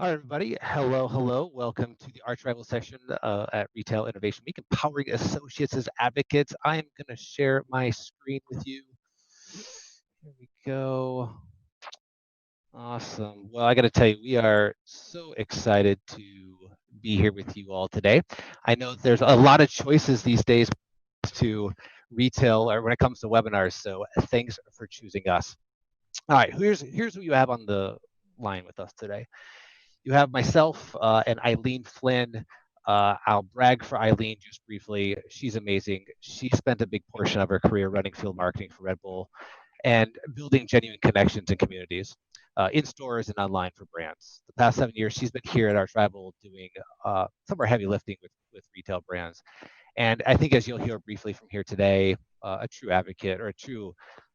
Hi, everybody. Hello. Welcome to the Archrival session at Retail Innovation Week, empowering associates as advocates. I am going to share my screen with you. Here we go. Awesome. Well, I got to tell you, we are so excited to be here with you all today. I know there's a lot of choices these days to retail or when it comes to webinars, so thanks for choosing us. All right, here's who you have on the line with us today. You have myself and Eileen Flynn. I'll brag for Eileen just briefly. She's amazing. She spent a big portion of her career running field marketing for Red Bull and building genuine connections in communities, in stores and online for brands. The past 7 years, she's been here at Archrival doing some of our heavy lifting with retail brands. And I think, as you'll hear briefly from here today, a true advocate or a true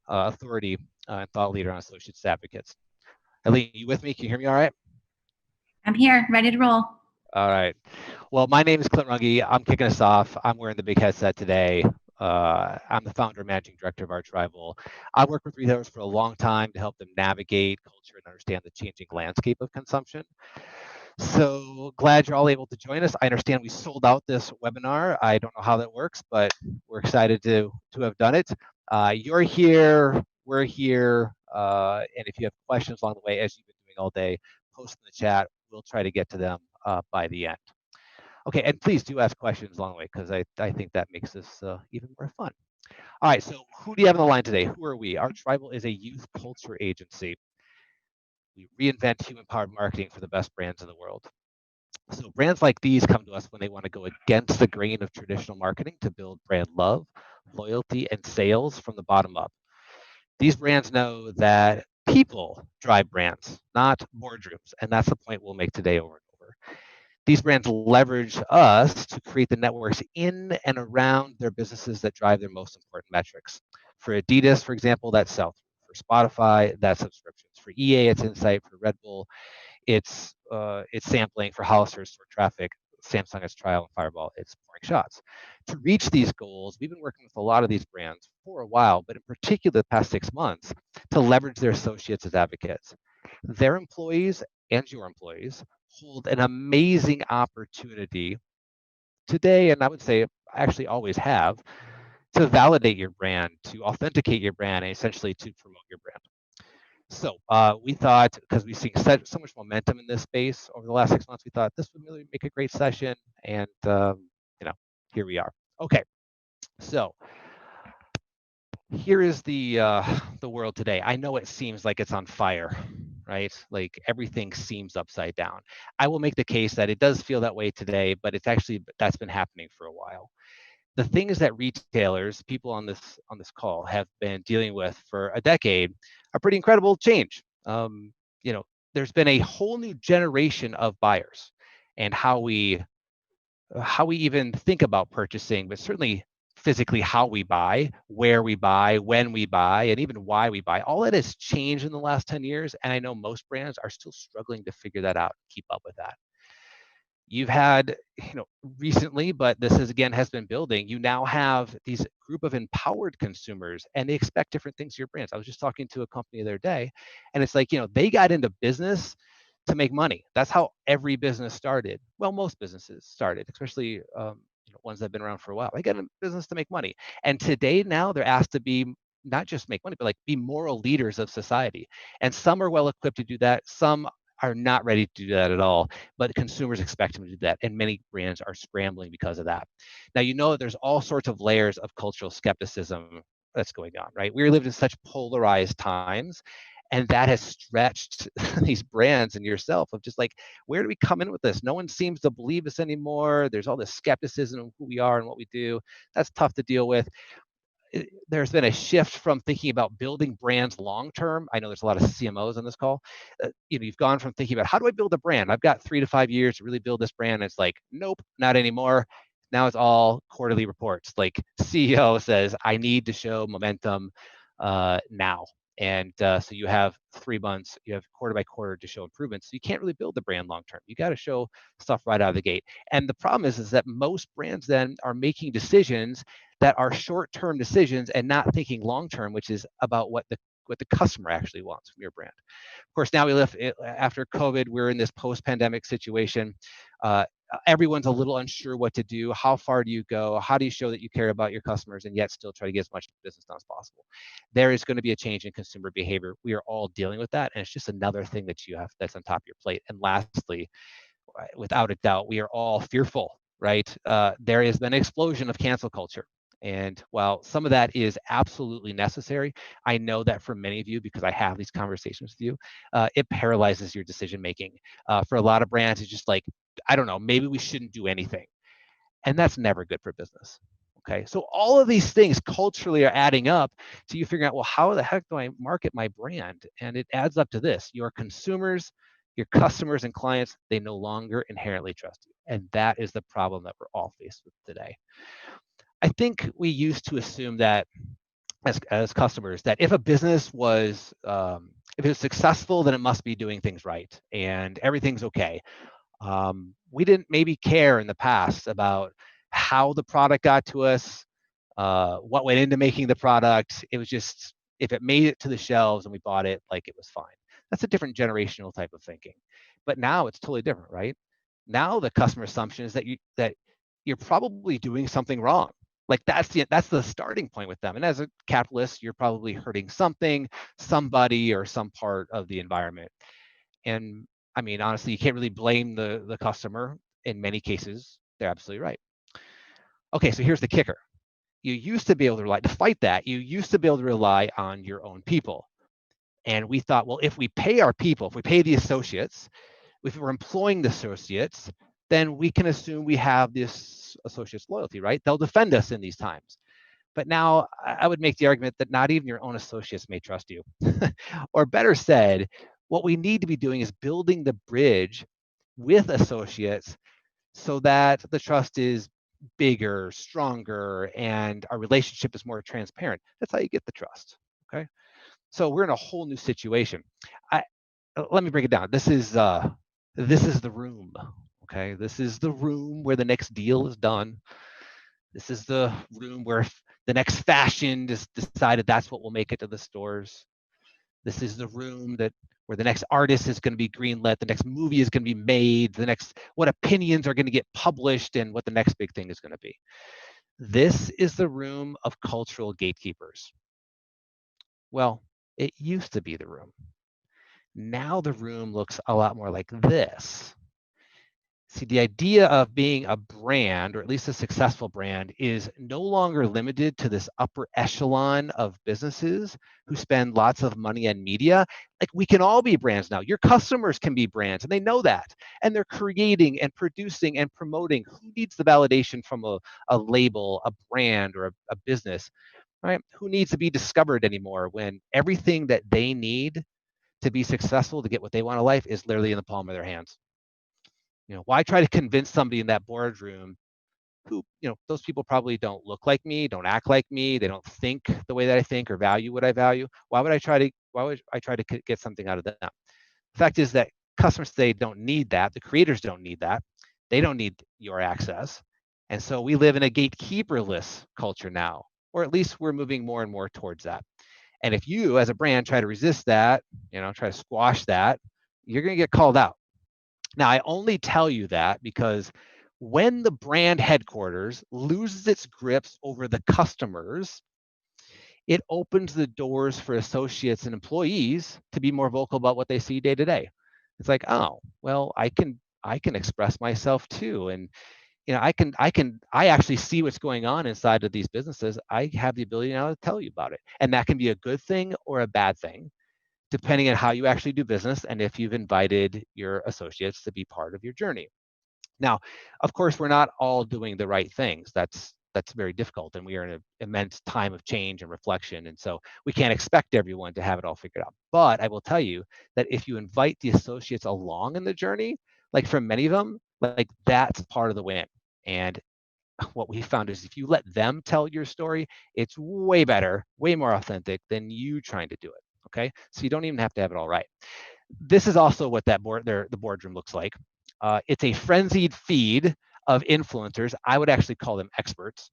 authority and thought leader on associates advocates. Eileen, you with me? Can you hear me all right? I'm here, ready to roll. All right. Well, my name is Clint Runge. I'm kicking us off. I'm wearing the big headset today. I'm the founder and managing director of Archrival. I work with retailers for a long time to help them navigate culture and understand the changing landscape of consumption. So glad you're all able to join us. I understand we sold out this webinar. I don't know how that works, but we're excited to have done it. You're here, we're here, and if you have questions along the way, as you've been doing all day, post in the chat. We'll try to get to them by the end. Okay, and please do ask questions along the way because I think that makes this even more fun. All right, so who do you have on the line today? Who are we? Archrival is a youth culture agency. We reinvent human-powered marketing for the best brands in the world. So brands like these come to us when they want to go against the grain of traditional marketing to build brand love, loyalty, and sales from the bottom up. These brands know that people drive brands, not boardrooms, and that's the point we'll make today over and over. These brands leverage us to create the networks in and around their businesses that drive their most important metrics. For Adidas, for example, that's sell-through. For Spotify, that's subscriptions. For EA, it's insight. For Red Bull, it's sampling. For Hollister, it's store traffic. Samsung, it's trial. And Fireball, it's pouring shots. To reach these goals, we've been working with a lot of these brands for a while, but in particular the past 6 months, to leverage their associates as advocates. Their employees and your employees hold an amazing opportunity today, and I would say actually always have, to validate your brand, to authenticate your brand, and essentially to promote your brand. So we thought, because we've seen so much momentum in this space over the last 6 months, we thought this would really make a great session, and you know, here we are. Okay, so here is the world today. I know it seems like it's on fire, right? Like everything seems upside down. I will make the case that it does feel that way today, but it's actually that's been happening for a while. The things that retailers, people on this call, have been dealing with for a decade are pretty incredible change. You know, there's been a whole new generation of buyers, and how we even think about purchasing, but certainly physically how we buy, where we buy, when we buy, and even why we buy. All that has changed in the last 10 years, and I know most brands are still struggling to figure that out and keep up with that. You've had, recently, but this is again has been building. You now have these group of empowered consumers, and they expect different things of your brands. I was just talking to a company the other day, and it's like, they got into business to make money. That's how every business started. Well, most businesses started, especially ones that have been around for a while. They got into business to make money, and today now they're asked to be not just make money, but like be moral leaders of society. And some are well equipped to do that. Some are not ready to do that at all, but consumers expect them to do that, and many brands are scrambling because of that. Now, there's all sorts of layers of cultural skepticism that's going on, right? We live in such polarized times, and that has stretched these brands and yourself of just like, where do we come in with this? No one seems to believe us anymore. There's all this skepticism of who we are and what we do. That's tough to deal with. There's been a shift from thinking about building brands long term. I know there's a lot of CMOs on this call. You've gone from thinking about how do I build a brand? I've got 3 to 5 years to really build this brand. And it's like, nope, not anymore. Now it's all quarterly reports. Like CEO says, I need to show momentum now. And so you have 3 months, you have quarter by quarter to show improvements. So you can't really build the brand long term. You got to show stuff right out of the gate. And the problem is that most brands then are making decisions that are short-term decisions and not thinking long-term, which is about what the the customer actually wants from your brand. Of course, now we live after COVID. We're in this post-pandemic situation. Everyone's a little unsure what to do. How far do you go? How do you show that you care about your customers and yet still try to get as much business done as possible? There is going to be a change in consumer behavior. We are all dealing with that, and it's just another thing that you have that's on top of your plate. And lastly, without a doubt, we are all fearful, right? There has been an explosion of cancel culture. And while some of that is absolutely necessary, I know that for many of you, because I have these conversations with you, it paralyzes your decision making. For a lot of brands, it's just like, I don't know, maybe we shouldn't do anything. And that's never good for business. Okay, so all of these things culturally are adding up to you figuring out, well, how the heck do I market my brand? And it adds up to this: your consumers, your customers and clients, they no longer inherently trust you. And that is the problem that we're all faced with today. I think we used to assume that as customers, that if a business was, if it was successful, then it must be doing things right and everything's okay. We didn't maybe care in the past about how the product got to us, what went into making the product. It was just, if it made it to the shelves and we bought it, like, it was fine. That's a different generational type of thinking. But now it's totally different, right? Now the customer assumption is that you're probably doing something wrong. Like, that's the starting point with them. And as a capitalist, you're probably hurting something, somebody, or some part of the environment. And I mean, honestly, you can't really blame the customer. In many cases, they're absolutely right. Okay, so here's the kicker. You used to be able to rely, to fight that, you used to be able to rely on your own people. And we thought, well, if we pay our people, if we pay the associates, if we're employing the associates, then we can assume we have this associates' loyalty, right? They'll defend us in these times. But now I would make the argument that not even your own associates may trust you. Or better said, what we need to be doing is building the bridge with associates so that the trust is bigger, stronger, and our relationship is more transparent. That's how you get the trust, okay? So we're in a whole new situation. Let me break it down. This is the room, okay? This is the room where the next deal is done. This is the room where the next fashion is decided that's what will make it to the stores. This is the room where the next artist is going to be greenlit, the next movie is going to be made, what opinions are going to get published, and what the next big thing is going to be. This is the room of cultural gatekeepers. Well, it used to be the room. Now the room looks a lot more like this. See, the idea of being a brand, or at least a successful brand, is no longer limited to this upper echelon of businesses who spend lots of money on media. Like, we can all be brands now. Your customers can be brands, and they know that. And they're creating and producing and promoting. Who needs the validation from a label, a brand, or a business, right? Who needs to be discovered anymore when everything that they need to be successful, to get what they want in life, is literally in the palm of their hands? Why try to convince somebody in that boardroom who, those people probably don't look like me, don't act like me, they don't think the way that I think or value what I value? Why would I try to get something out of them? The fact is that customers today don't need that. The creators don't need that. They don't need your access. And so we live in a gatekeeperless culture now, or at least we're moving more and more towards that. And if you, as a brand, try to resist that, try to squash that, you're going to get called out. Now, I only tell you that because when the brand headquarters loses its grips over the customers, it opens the doors for associates and employees to be more vocal about what they see day to day. It's like, oh, well, I can express myself too. And I actually see what's going on inside of these businesses. I have the ability now to tell you about it. And that can be a good thing or a bad thing, depending on how you actually do business and if you've invited your associates to be part of your journey. Now, of course, we're not all doing the right things. That's very difficult, and we are in an immense time of change and reflection, and so we can't expect everyone to have it all figured out. But I will tell you that if you invite the associates along in the journey, like for many of them, like, that's part of the win. And what we found is if you let them tell your story, it's way better, way more authentic than you trying to do it. Okay, so you don't even have to have it all right. This is also what the boardroom looks like. It's a frenzied feed of influencers. I would actually call them experts,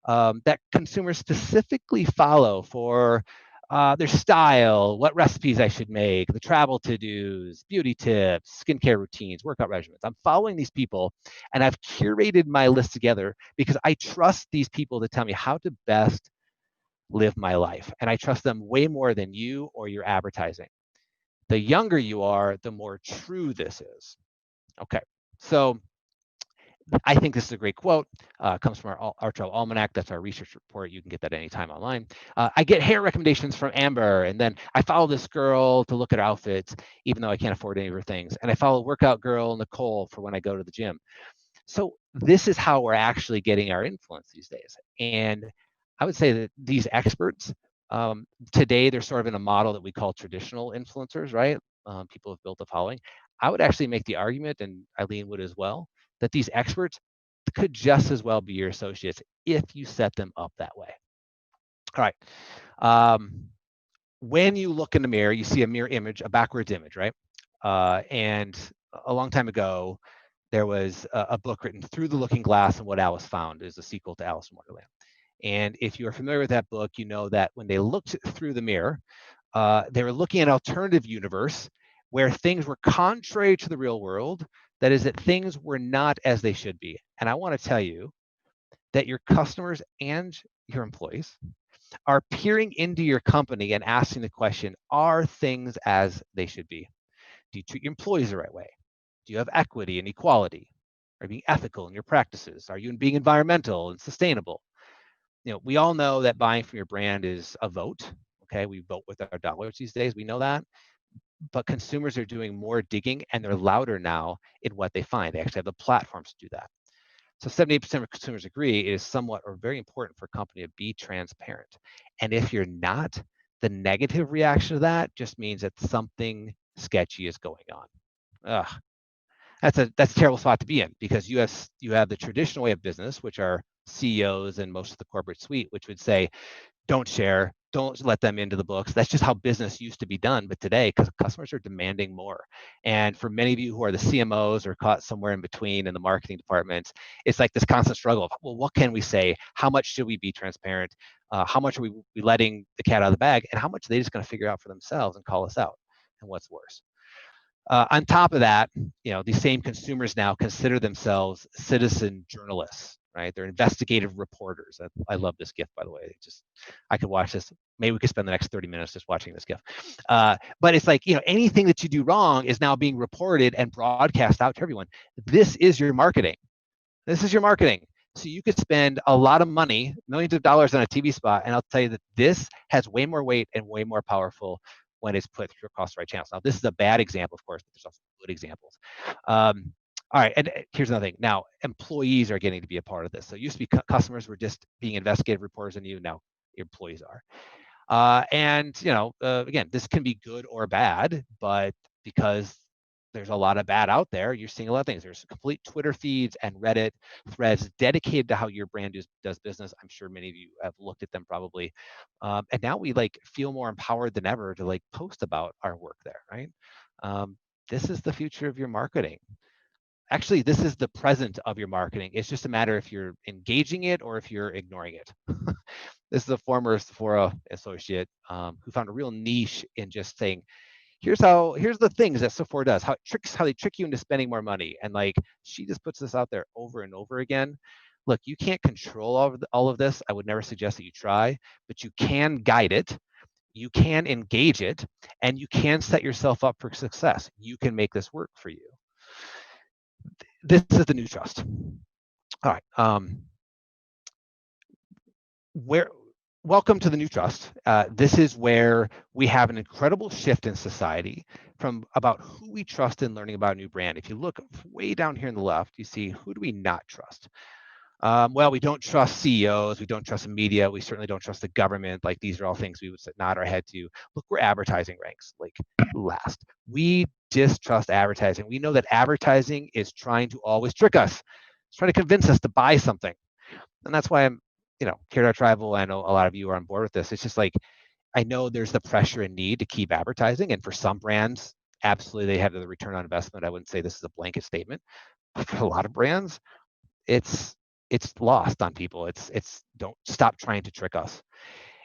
that consumers specifically follow for their style, what recipes I should make, the travel to-dos, beauty tips, skincare routines, workout regimens. I'm following these people, and I've curated my list together because I trust these people to tell me how to best live my life. And I trust them way more than you or your advertising. The younger you are, the more true this is. Okay, so I think this is a great quote. Comes from our Archrival Almanac. That's our research report. You can get that anytime online. I get hair recommendations from Amber, and then I follow this girl to look at her outfits, even though I can't afford any of her things. And I follow workout girl Nicole for when I go to the gym. So this is how we're actually getting our influence these days. And I would say that these experts, today they're sort of in a model that we call traditional influencers, right? People have built a following. I would actually make the argument, and Eileen would as well, that these experts could just as well be your associates if you set them up that way. All right. When you look in the mirror, you see a mirror image, a backwards image, right? And a long time ago, there was a book written Through the Looking Glass and What Alice Found is a sequel to Alice in Wonderland. And if you are familiar with that book, you know that when they looked through the mirror, they were looking at an alternative universe where things were contrary to the real world. That is, that things were not as they should be. And I want to tell you that your customers and your employees are peering into your company and asking the question, are things as they should be? Do you treat your employees the right way? Do you have equity and equality? Are you being ethical in your practices? Are you being environmental and sustainable? You know, we all know that buying from your brand is a vote. Okay, we vote with our dollars these days. We know that, but consumers are doing more digging and they're louder now in what they find. They actually have the platforms to do that. So 78% of consumers agree it is somewhat or very important for a company to be transparent. And if you're not, the negative reaction to that just means that something sketchy is going on. Ugh, that's a terrible spot to be in because you have the traditional way of business, which are CEOs and most of the corporate suite, which would say, don't share, don't let them into the books. That's just how business used to be done. But today, because customers are demanding more. And for many of you who are the CMOs or caught somewhere in between in the marketing departments, it's like this constant struggle of, well, what can we say? How much should we be transparent? How much are we letting the cat out of the bag? And how much are they just going to figure out for themselves and call us out? And what's worse? On top of that, you know, these same consumers now consider themselves citizen journalists, right? They're investigative reporters. I love this GIF, by the way. I could watch this. Maybe we could spend the next 30 minutes just watching this GIF. But it's like, you know, anything that you do wrong is now being reported and broadcast out to everyone. This is your marketing. This is your marketing. So you could spend a lot of money, millions of dollars on a TV spot, and I'll tell you that this has way more weight and way more powerful when it's put through across the right channels. Now, this is a bad example, of course, but there's also good examples. All right, and here's another thing. Now, employees are getting to be a part of this. So it used to be customers were just being investigative reporters, and now your employees are. And you know, again, this can be good or bad, but because there's a lot of bad out there, you're seeing a lot of things. There's complete Twitter feeds and Reddit threads dedicated to how your brand does business. I'm sure many of you have looked at them probably. And now we like feel more empowered than ever to like post about our work there, right? This is the future of your marketing. Actually, this is the present of your marketing. It's just a matter if you're engaging it or if you're ignoring it. This is a former Sephora associate who found a real niche in just saying, here's the things that Sephora does, how they trick you into spending more money. And like, she just puts this out there over and over again. Look, you can't control all of this. I would never suggest that you try, but you can guide it. You can engage it, and you can set yourself up for success. You can make this work for you. This is the new trust. All right. Welcome to the new trust. This is where we have an incredible shift in society from about who we trust in learning about a new brand. If you look way down here on the left, you see, who do we not trust? Well, we don't trust CEOs, we don't trust the media, we certainly don't trust the government. Like, these are all things we would nod our head to. Look where advertising ranks, like last. We distrust advertising. We know that advertising is trying to always trick us. It's trying to convince us to buy something. And that's why I'm, you know, here at Archrival, I know a lot of you are on board with this. It's just like, I know there's the pressure and need to keep advertising. And for some brands, absolutely, they have the return on investment. I wouldn't say this is a blanket statement. But for a lot of brands, it's lost on people. It's don't stop trying to trick us.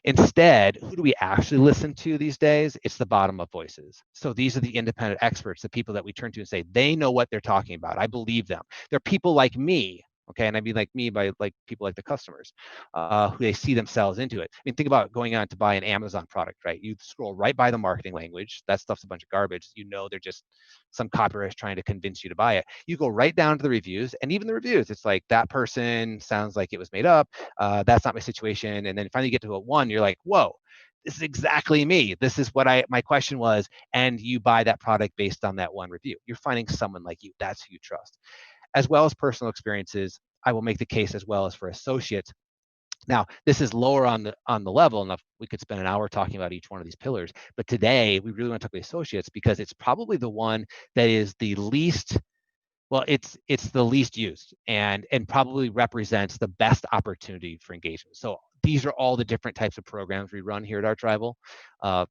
Instead, who do we actually listen to these days? It's the bottom up voices. So these are the independent experts, the people that we turn to and say, they know what they're talking about. I believe them. They're people like me. Okay, and I mean like me by like people like the customers who they see themselves into it. I mean, think about going on to buy an Amazon product, right? You scroll right by the marketing language. That stuff's a bunch of garbage. You know, they're just some copywriter trying to convince you to buy it. You go right down to the reviews, and even the reviews, it's like that person sounds like it was made up. That's not my situation. And then finally you get to a one, you're like, whoa, this is exactly me. This is what my question was. And you buy that product based on that one review. You're finding someone like you. That's who you trust. As well as personal experiences, I will make the case as well as for associates. Now, this is lower on the level, and we could spend an hour talking about each one of these pillars. But today, we really want to talk about associates because it's probably the one that is the least, well, it's the least used and probably represents the best opportunity for engagement. So these are all the different types of programs we run here at Archrival.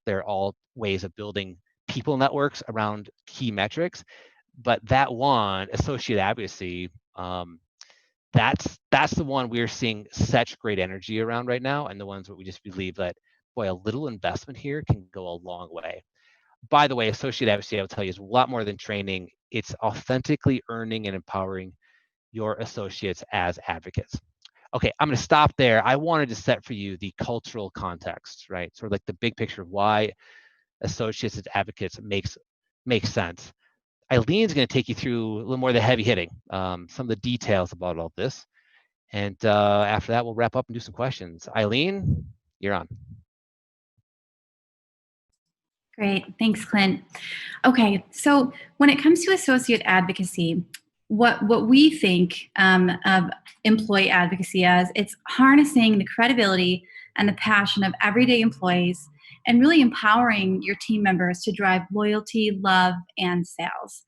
They're all ways of building people networks around key metrics. But that one, associate advocacy, that's the one we're seeing such great energy around right now, and the ones where we just believe that, boy, a little investment here can go a long way. By the way, associate advocacy, I will tell you, is a lot more than training. It's authentically earning and empowering your associates as advocates. Okay, I'm going to stop there. I wanted to set for you the cultural context, right? Sort of like the big picture of why associates as advocates makes sense. Eileen's going to take you through a little more of the heavy hitting, some of the details about all this. And after that, we'll wrap up and do some questions. Eileen, you're on. Great. Thanks, Clint. Okay, so when it comes to associate advocacy, what we think of employee advocacy as, it's harnessing the credibility and the passion of everyday employees and really empowering your team members to drive loyalty, love, and sales.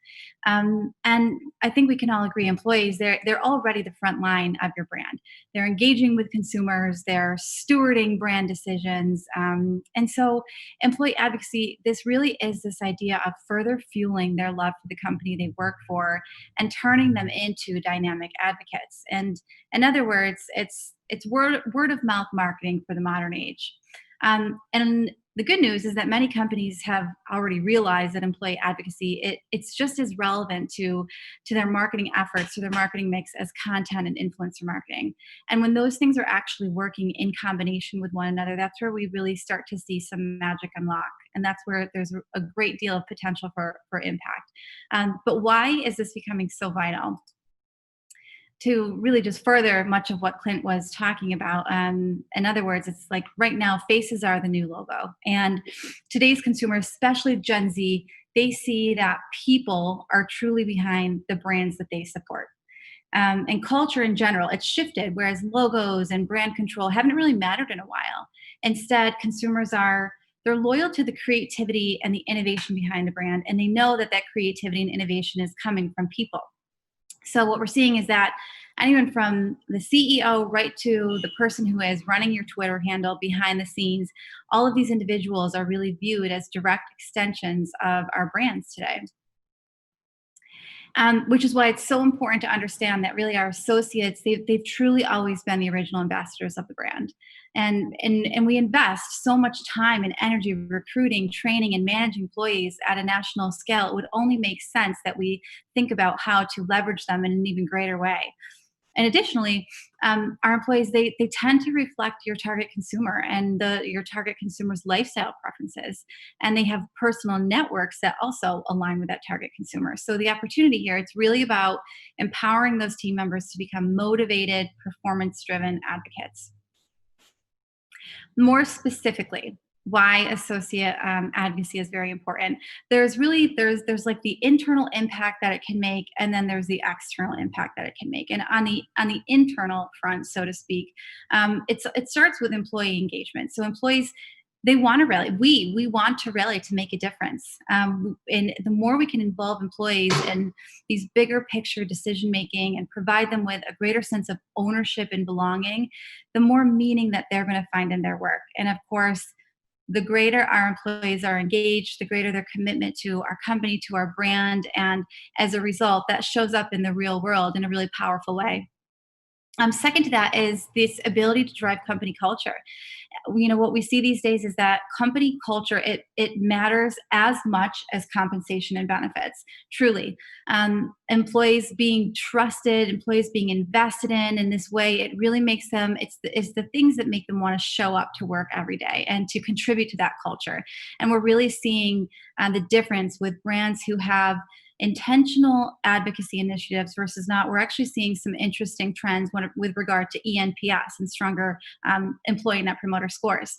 And I think we can all agree, employees, they're already the front line of your brand. They're engaging with consumers, they're stewarding brand decisions. And so employee advocacy, this really is this idea of further fueling their love for the company they work for and turning them into dynamic advocates. And in other words, it's word of mouth marketing for the modern age. And the good news is that many companies have already realized that employee advocacy, it's just as relevant to their marketing efforts, to their marketing mix as content and influencer marketing. And when those things are actually working in combination with one another, that's where we really start to see some magic unlock. And that's where there's a great deal of potential for impact. But why is this becoming so vital? To really just further much of what Clint was talking about. In other words, it's like right now, faces are the new logo. And today's consumers, especially Gen Z, they see that people are truly behind the brands that they support. And culture in general, it's shifted, whereas logos and brand control haven't really mattered in a while. Instead, consumers they're loyal to the creativity and the innovation behind the brand, and they know that creativity and innovation is coming from people. So what we're seeing is that anyone from the CEO right to the person who is running your Twitter handle behind the scenes, all of these individuals are really viewed as direct extensions of our brands today. Which is why it's so important to understand that really our associates, they've truly always been the original ambassadors of the brand. And we invest so much time and energy recruiting, training, and managing employees at a national scale. It would only make sense that we think about how to leverage them in an even greater way. And additionally, our employees, they tend to reflect your target consumer and your target consumer's lifestyle preferences. And they have personal networks that also align with that target consumer. So the opportunity here, it's really about empowering those team members to become motivated, performance-driven advocates. More specifically, why associate advocacy is very important. There's like the internal impact that it can make, and then there's the external impact that it can make. And on the internal front, so to speak, it starts with employee engagement. So employees, they want to rally. We want to rally to make a difference. And the more we can involve employees in these bigger picture decision making and provide them with a greater sense of ownership and belonging, the more meaning that they're going to find in their work. And of course, the greater our employees are engaged, the greater their commitment to our company, to our brand. And as a result, that shows up in the real world in a really powerful way. Second to that is this ability to drive company culture. what we see these days is that company culture, it matters as much as compensation and benefits, truly. Employees being trusted, employees being invested in this way, it really makes them, it's the things that make them want to show up to work every day and to contribute to that culture. And we're really seeing the difference with brands who have intentional advocacy initiatives versus not. We're actually seeing some interesting trends with regard to ENPS and stronger employee net promoter scores.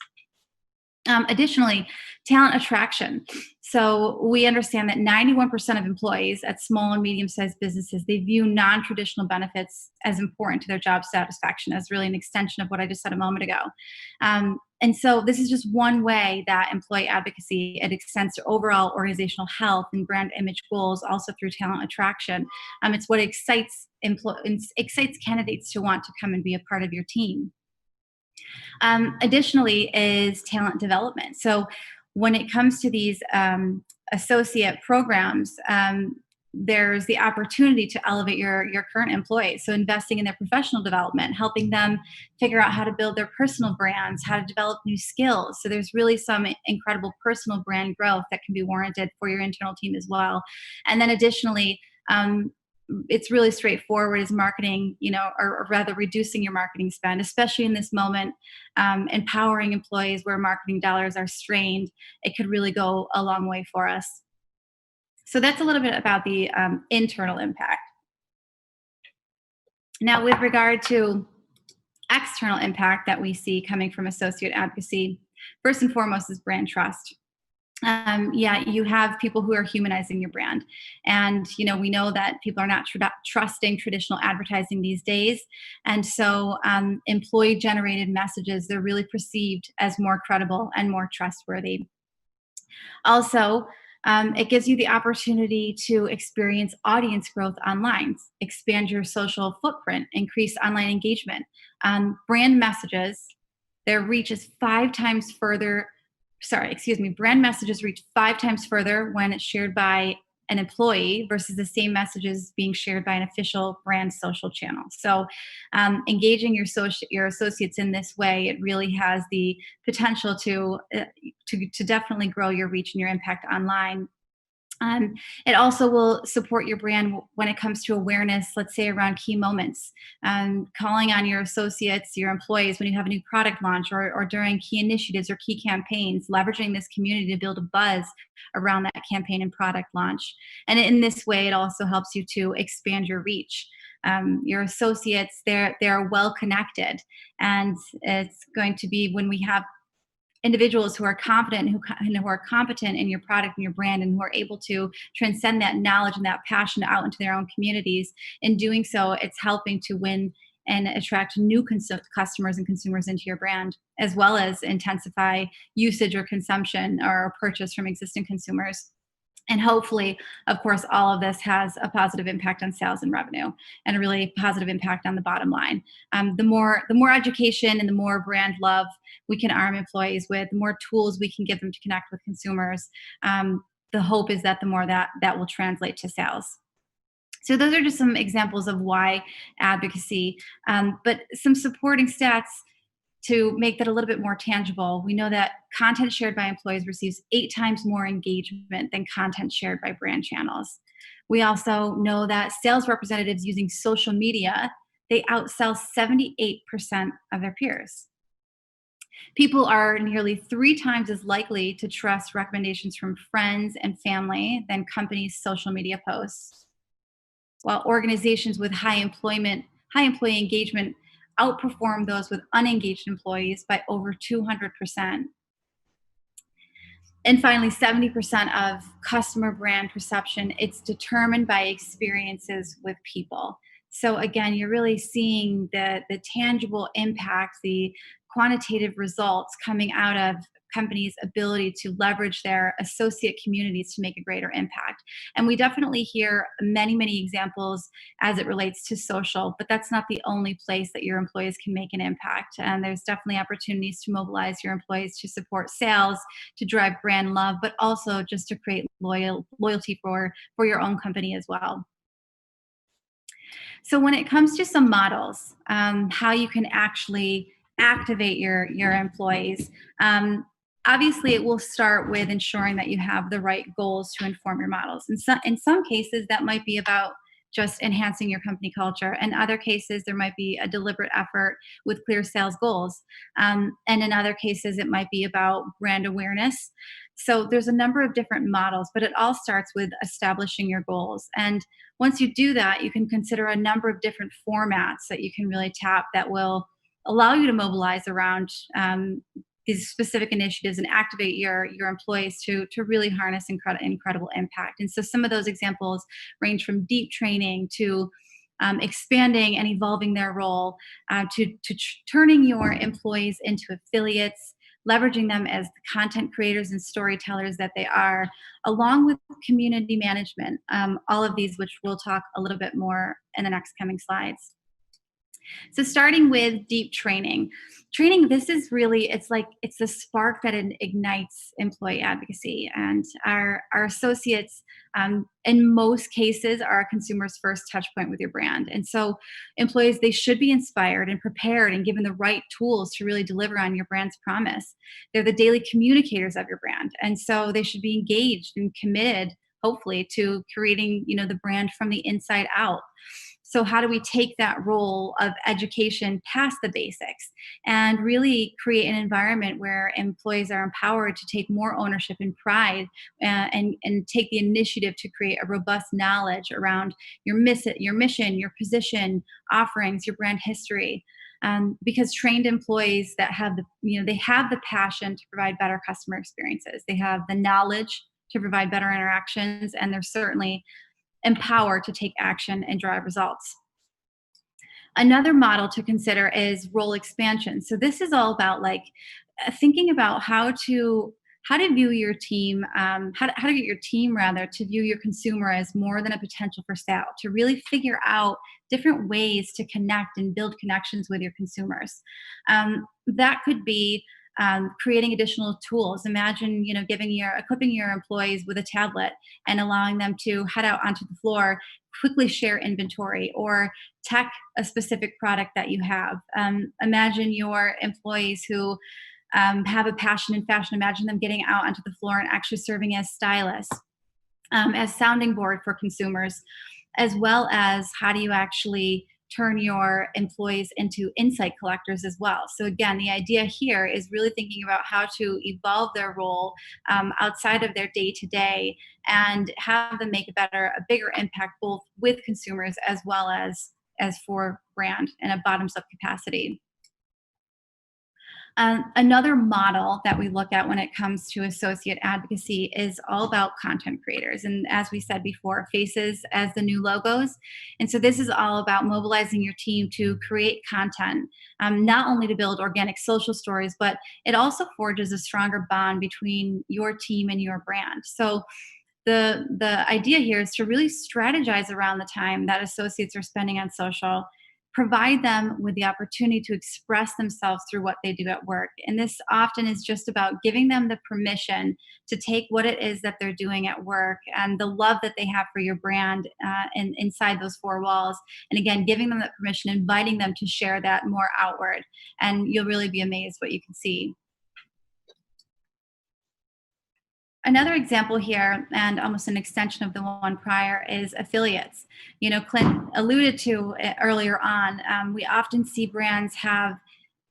Additionally, talent attraction. So we understand that 91% of employees at small and medium-sized businesses, they view non-traditional benefits as important to their job satisfaction, as really an extension of what I just said a moment ago. And so this is just one way that employee advocacy, it extends to overall organizational health and brand image goals, also through talent attraction. It's what excites candidates to want to come and be a part of your team. Additionally is talent development. So when it comes to these associate programs, there's the opportunity to elevate your current employees. So investing in their professional development, helping them figure out how to build their personal brands, how to develop new skills. So there's really some incredible personal brand growth that can be warranted for your internal team as well. And then additionally, it's really straightforward is marketing, or rather reducing your marketing spend, especially in this moment, empowering employees where marketing dollars are strained. It could really go a long way for us. So that's a little bit about the internal impact. Now, with regard to external impact that we see coming from associate advocacy, first and foremost is brand trust. You have people who are humanizing your brand. And, we know that people are not trusting traditional advertising these days. And so employee-generated messages, they're really perceived as more credible and more trustworthy. Also, it gives you the opportunity to experience audience growth online, expand your social footprint, increase online engagement. Brand messages, their reach is brand messages reach 5 times further when it's shared by an employee versus the same messages being shared by an official brand social channel. So engaging your associates in this way, it really has the potential to definitely grow your reach and your impact online. It also will support your brand when it comes to awareness, let's say around key moments, calling on your associates, your employees when you have a new product launch or during key initiatives or key campaigns, leveraging this community to build a buzz around that campaign and product launch. And in this way, it also helps you to expand your reach. Your associates, they're well connected, and it's going to be when we have individuals who are confident, who are competent in your product and your brand, and who are able to transcend that knowledge and that passion out into their own communities. In doing so, it's helping to win and attract new customers and consumers into your brand, as well as intensify usage or consumption or purchase from existing consumers. And hopefully, of course, all of this has a positive impact on sales and revenue, and a really positive impact on the bottom line. The more education and the more brand love we can arm employees with, the more tools we can give them to connect with consumers. The hope is that the more that will translate to sales. So those are just some examples of why advocacy, but some supporting stats to make that a little bit more tangible. We know that content shared by employees receives 8 times more engagement than content shared by brand channels. We also know that sales representatives using social media, they outsell 78% of their peers. People are nearly 3 times as likely to trust recommendations from friends and family than companies' social media posts. While organizations with high employee engagement outperform those with unengaged employees by over 200%. And finally, 70% of customer brand perception, it's determined by experiences with people. So again, you're really seeing the tangible impact, the quantitative results coming out of companies' ability to leverage their associate communities to make a greater impact. And we definitely hear many, many examples as it relates to social, but that's not the only place that your employees can make an impact. And there's definitely opportunities to mobilize your employees to support sales, to drive brand love, but also just to create loyalty for your own company as well. So when it comes to some models, how you can actually activate your employees. Obviously, it will start with ensuring that you have the right goals to inform your models. In some cases, that might be about just enhancing your company culture. In other cases, there might be a deliberate effort with clear sales goals. And in other cases, it might be about brand awareness. So there's a number of different models, but it all starts with establishing your goals. And once you do that, you can consider a number of different formats that you can really tap that will allow you to mobilize around these specific initiatives and activate your employees to really harness incredible impact. And so some of those examples range from deep training to expanding and evolving their role, to turning your employees into affiliates, leveraging them as the content creators and storytellers that they are, along with community management. All of these, which we'll talk a little bit more in the next coming slides. So starting with deep training. This is really, it's the spark that ignites employee advocacy. And our associates, in most cases, are a consumer's first touch point with your brand. And so employees, they should be inspired and prepared and given the right tools to really deliver on your brand's promise. They're the daily communicators of your brand. And so they should be engaged and committed, hopefully, to creating, the brand from the inside out. So how do we take that role of education past the basics and really create an environment where employees are empowered to take more ownership and pride, and take the initiative to create a robust knowledge around your mission, your position, offerings, your brand history. Because trained employees that have they have the passion to provide better customer experiences. They have the knowledge to provide better interactions, and they're certainly empowered to take action and drive results. Another model to consider is role expansion. So this is all about thinking about how to view your team, how to get your team rather to view your consumer as more than a potential for sale, to really figure out different ways to connect and build connections with your consumers. That could be creating additional tools. Imagine, equipping your employees with a tablet and allowing them to head out onto the floor, quickly share inventory or tech a specific product that you have. Imagine your employees who have a passion in fashion. Imagine them getting out onto the floor and actually serving as stylists, as sounding board for consumers, as well as how do you actually turn your employees into insight collectors as well. So again, the idea here is really thinking about how to evolve their role outside of their day-to-day and have them make a bigger impact both with consumers as well as for brand in a bottoms-up capacity. Another model that we look at when it comes to associate advocacy is all about content creators. And as we said before, faces as the new logos. And so this is all about mobilizing your team to create content, not only to build organic social stories, but it also forges a stronger bond between your team and your brand. So the idea here is to really strategize around the time that associates are spending on social, provide them with the opportunity to express themselves through what they do at work. And this often is just about giving them the permission to take what it is that they're doing at work and the love that they have for your brand inside those four walls. And again, giving them that permission, inviting them to share that more outward. And you'll really be amazed what you can see. Another example here, and almost an extension of the one prior, is affiliates. Clint alluded to it earlier on. We often see brands have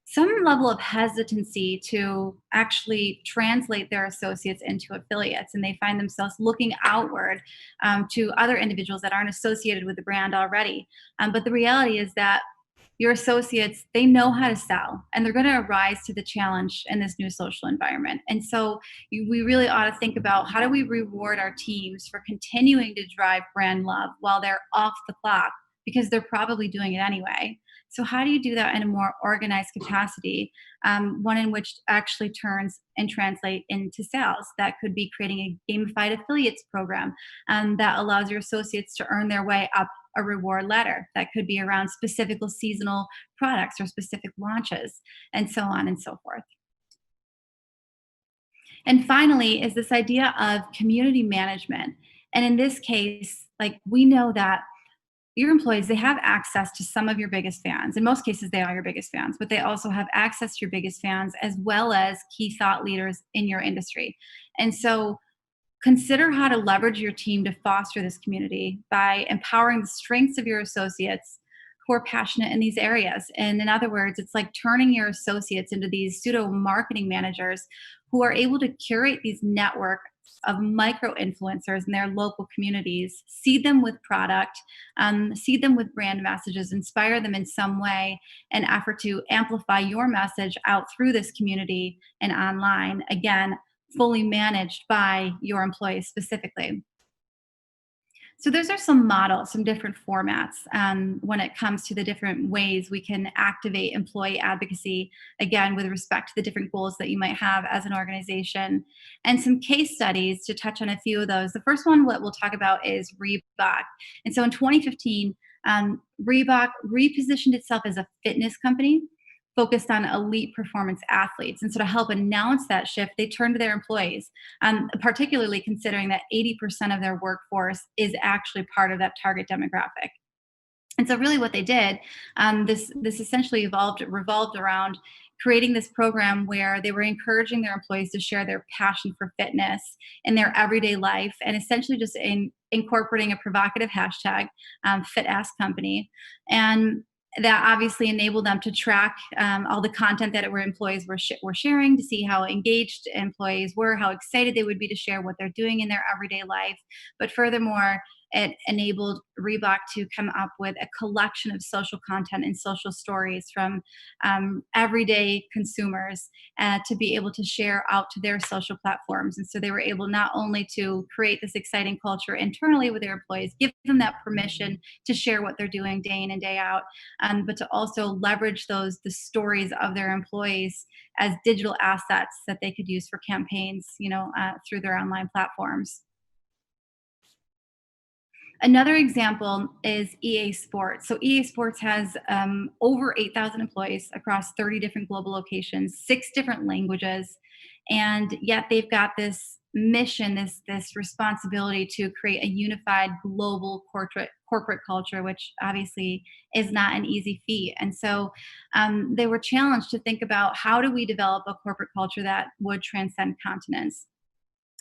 some level of hesitancy to actually translate their associates into affiliates, and they find themselves looking outward to other individuals that aren't associated with the brand already. But the reality is that your associates, they know how to sell, and they're going to rise to the challenge in this new social environment. And so we really ought to think about how do we reward our teams for continuing to drive brand love while they're off the clock, because they're probably doing it anyway. So how do you do that in a more organized capacity, one in which actually turns and translate into sales? That could be creating a gamified affiliates program that allows your associates to earn their way up a reward ladder. That could be around specific seasonal products or specific launches, and so on and so forth. And finally is this idea of community management. And in this case, we know that your employees, they have access to some of your biggest fans. In most cases, they are your biggest fans, but they also have access to your biggest fans as well as key thought leaders in your industry. And so consider how to leverage your team to foster this community by empowering the strengths of your associates who are passionate in these areas. And in other words, it's like turning your associates into these pseudo marketing managers who are able to curate these networks of micro influencers in their local communities, seed them with product, seed them with brand messages, inspire them in some way, an effort to amplify your message out through this community and online. Again, fully managed by your employees specifically. So those are some models, some different formats when it comes to the different ways we can activate employee advocacy, again, with respect to the different goals that you might have as an organization. And some case studies to touch on a few of those. The first one, what we'll talk about is Reebok. And so in 2015, Reebok repositioned itself as a fitness company focused on elite performance athletes. And so to help announce that shift, they turned to their employees, particularly considering that 80% of their workforce is actually part of that target demographic. And so really what they did, this essentially revolved around creating this program where they were encouraging their employees to share their passion for fitness in their everyday life, and essentially just incorporating a provocative hashtag, #FitAssCompany. And that obviously enabled them to track all the content that employees were sharing, to see how engaged employees were, how excited they would be to share what they're doing in their everyday life. But furthermore, it enabled Reebok to come up with a collection of social content and social stories from everyday consumers to be able to share out to their social platforms. And so they were able not only to create this exciting culture internally with their employees, give them that permission to share what they're doing day in and day out, but to also leverage the stories of their employees as digital assets that they could use for campaigns, through their online platforms. Another example is EA Sports. So EA Sports has over 8,000 employees across 30 different global locations, 6 different languages, and yet they've got this mission, this responsibility to create a unified global corporate culture, which obviously is not an easy feat. And so they were challenged to think about, how do we develop a corporate culture that would transcend continents?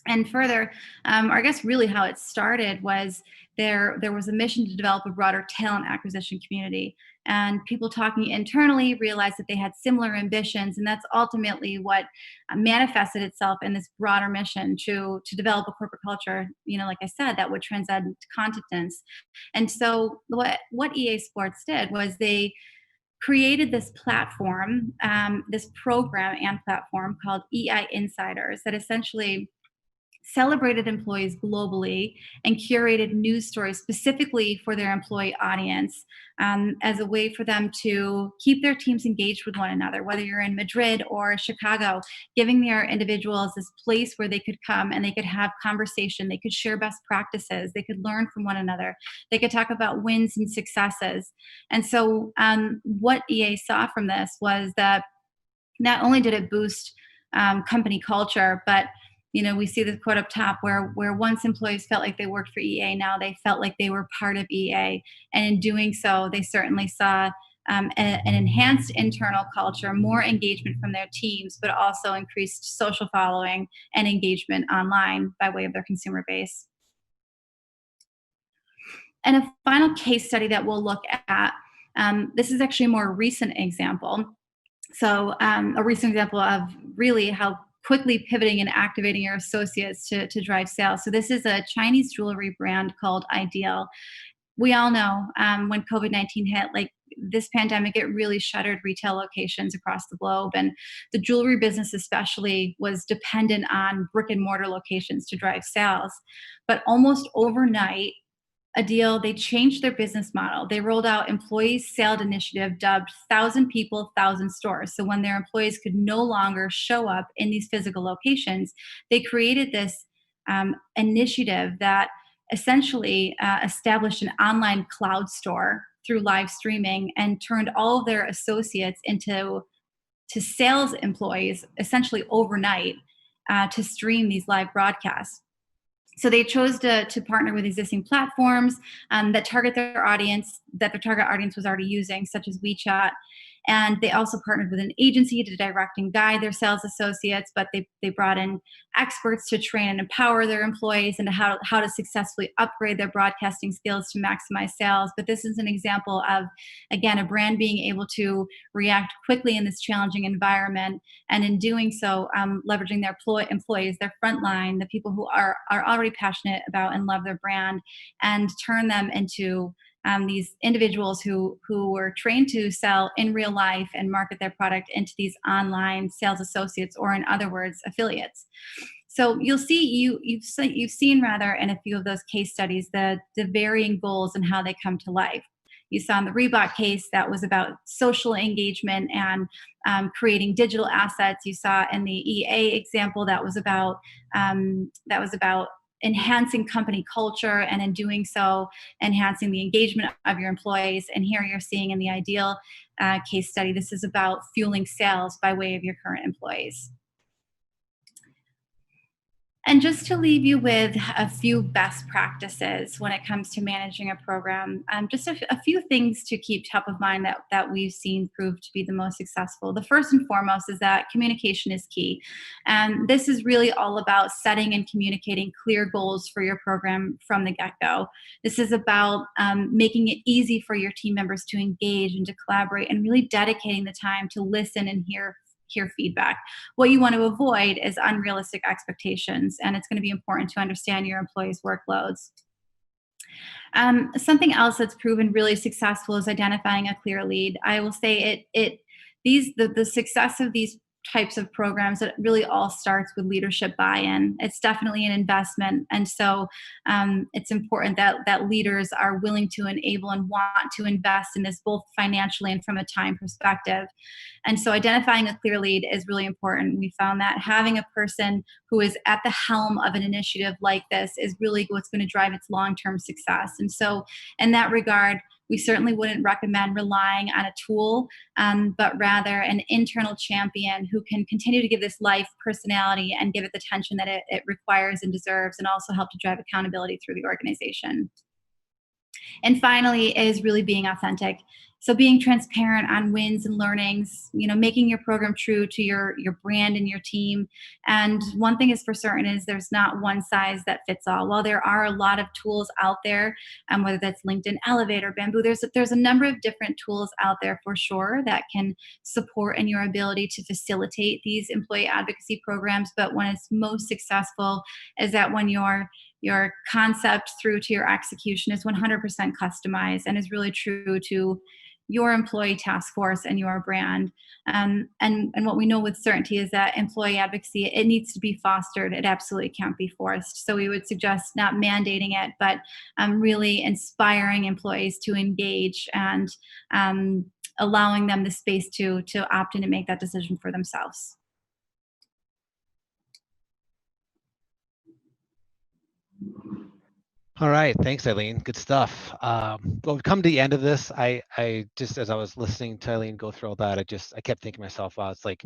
And further, I guess really how it started was there was a mission to develop a broader talent acquisition community. And people talking internally realized that they had similar ambitions, and that's ultimately what manifested itself in this broader mission to develop a corporate culture, like I said, that would transcend continents. And so what EA Sports did was they created this platform, this program and platform called EI Insiders, that essentially celebrated employees globally and curated news stories specifically for their employee audience, as a way for them to keep their teams engaged with one another, whether you're in Madrid or Chicago, giving their individuals this place where they could come and they could have conversation, they could share best practices, they could learn from one another, they could talk about wins and successes. And so what EA saw from this was that not only did it boost company culture, but we see the quote up top where once employees felt like they worked for EA, now they felt like they were part of EA. And in doing so, they certainly saw an enhanced internal culture, more engagement from their teams, but also increased social following and engagement online by way of their consumer base. And a final case study that we'll look at, this is actually a more recent example. So a recent example of really how quickly pivoting and activating your associates to drive sales. So this is a Chinese jewelry brand called Ideal. We all know when COVID-19 hit, like this pandemic, it really shuttered retail locations across the globe. And the jewelry business especially was dependent on brick and mortar locations to drive sales. But almost overnight, they changed their business model. They rolled out employees sales initiative dubbed 1,000 people, 1,000 stores. So when their employees could no longer show up in these physical locations, they created this initiative that essentially established an online cloud store through live streaming and turned all of their associates into sales employees essentially overnight to stream these live broadcasts. So they chose to partner with existing platforms that target their audience, that their target audience was already using, such as WeChat. And they also partnered with an agency to direct and guide their sales associates, but they brought in experts to train and empower their employees and how to successfully upgrade their broadcasting skills to maximize sales. But this is an example of, again, a brand being able to react quickly in this challenging environment, and in doing so, leveraging their employees, their frontline, the people who are already passionate about and love their brand, and turn them into these individuals who were trained to sell in real life and market their product into these online sales associates, or in other words, affiliates. So you'll see, you've seen rather in a few of those case studies the varying goals and how they come to life. You saw in the Reebok case that was about social engagement and creating digital assets. You saw in the EA example that was about enhancing company culture, and in doing so, enhancing the engagement of your employees. And here you're seeing in the Ideal case study, this is about fueling sales by way of your current employees. And just to leave you with a few best practices when it comes to managing a program, just a few things to keep top of mind that we've seen prove to be the most successful. The first and foremost is that communication is key. And this is really all about setting and communicating clear goals for your program from the get-go. This is about making it easy for your team members to engage and to collaborate, and really dedicating the time to listen and hear feedback. What you want to avoid is unrealistic expectations, and it's going to be important to understand your employees' workloads. Something else that's proven really successful is identifying a clear lead. I will say the success of these types of programs, it really all starts with leadership buy-in. It's definitely an investment, and so it's important that leaders are willing to enable and want to invest in this, both financially and from a time perspective. And so identifying a clear lead is really important. We found that having a person who is at the helm of an initiative like this is really what's going to drive its long-term success. And so in that regard, we certainly wouldn't recommend relying on a tool, but rather an internal champion who can continue to give this life, personality, and give it the attention that it requires and deserves, and also help to drive accountability through the organization. And finally is really being authentic. So being transparent on wins and learnings, making your program true to your brand and your team. And one thing is for certain is there's not one size that fits all. While there are a lot of tools out there, whether that's LinkedIn Elevate or Bamboo, there's a number of different tools out there for sure that can support in your ability to facilitate these employee advocacy programs. But when it's most successful is that when your concept through to your execution is 100% customized and is really true to your employee task force and your brand. And what we know with certainty is that employee advocacy, it needs to be fostered. It absolutely can't be forced. So we would suggest not mandating it, but really inspiring employees to engage, and allowing them the space to opt in and make that decision for themselves. All right, thanks, Eileen. Good stuff. Well, we've come to the end of this. I just, as I was listening to Eileen go through all that, I kept thinking to myself, wow, it's like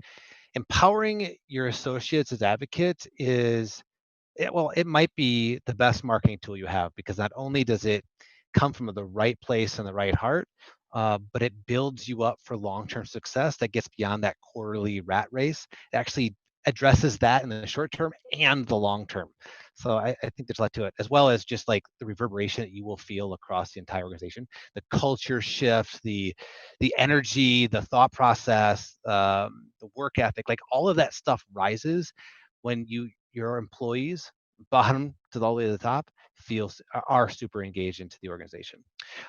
empowering your associates as advocates it might be the best marketing tool you have, because not only does it come from the right place and the right heart, but it builds you up for long-term success that gets beyond that quarterly rat race. It actually addresses that in the short term and the long term. So I think there's a lot to it, as well as just like the reverberation that you will feel across the entire organization, the culture shift, the energy, the thought process, the work ethic, like all of that stuff rises when your employees, bottom to all the way to the top, are super engaged into the organization.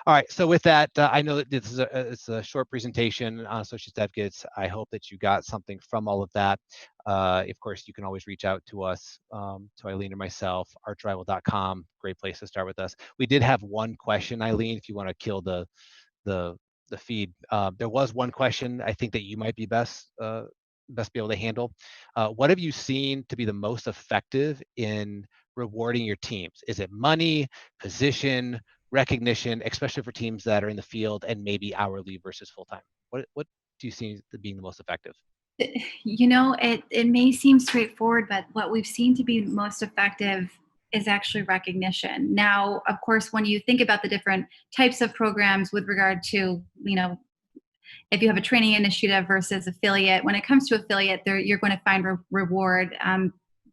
All right, so with that, I know that it's a short presentation on associates advocates. I hope that you got something from all of that. Of course, you can always reach out to us, to Eileen or myself, archrival.com, great place to start with us. We did have one question, Eileen, if you want to kill the feed. There was one question I think that you might be best be able to handle. What have you seen to be the most effective in rewarding your teams? Is it money, position, recognition, especially for teams that are in the field and maybe hourly versus full-time? What do you see as being the most effective? It may seem straightforward, but what we've seen to be most effective is actually recognition. Now, of course, when you think about the different types of programs with regard to, if you have a training initiative versus affiliate, when it comes to affiliate, you're going to find reward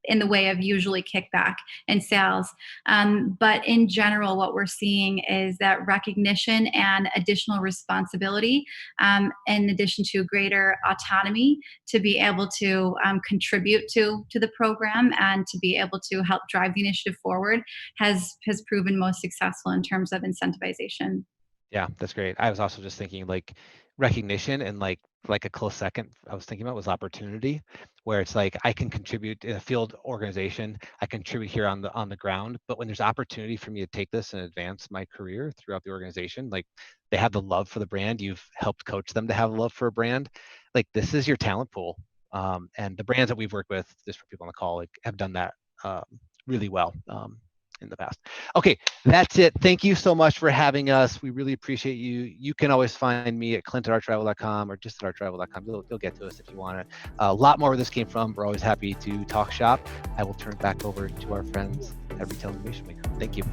in the way of usually kickback and sales. But in general, what we're seeing is that recognition and additional responsibility, in addition to greater autonomy to be able to contribute to the program and to be able to help drive the initiative forward has proven most successful in terms of incentivization. Yeah, that's great. I was also just thinking like recognition, and like a close second I was thinking about was opportunity, where it's like I can contribute in a field organization, I contribute here on the ground, but when there's opportunity for me to take this and advance my career throughout the organization, like they have the love for the brand, you've helped coach them to have love for a brand, like this is your talent pool. And the brands that we've worked with, just for people on the call, like, have done that really well in the past. Okay, that's it. Thank you so much for having us. We really appreciate you. You can always find me at clint@archrival.com or just at archrival.com. You'll get to us if you want it. A lot more where this came from. We're always happy to talk shop. I will turn it back over to our friends at Retail Innovation Week. Thank you.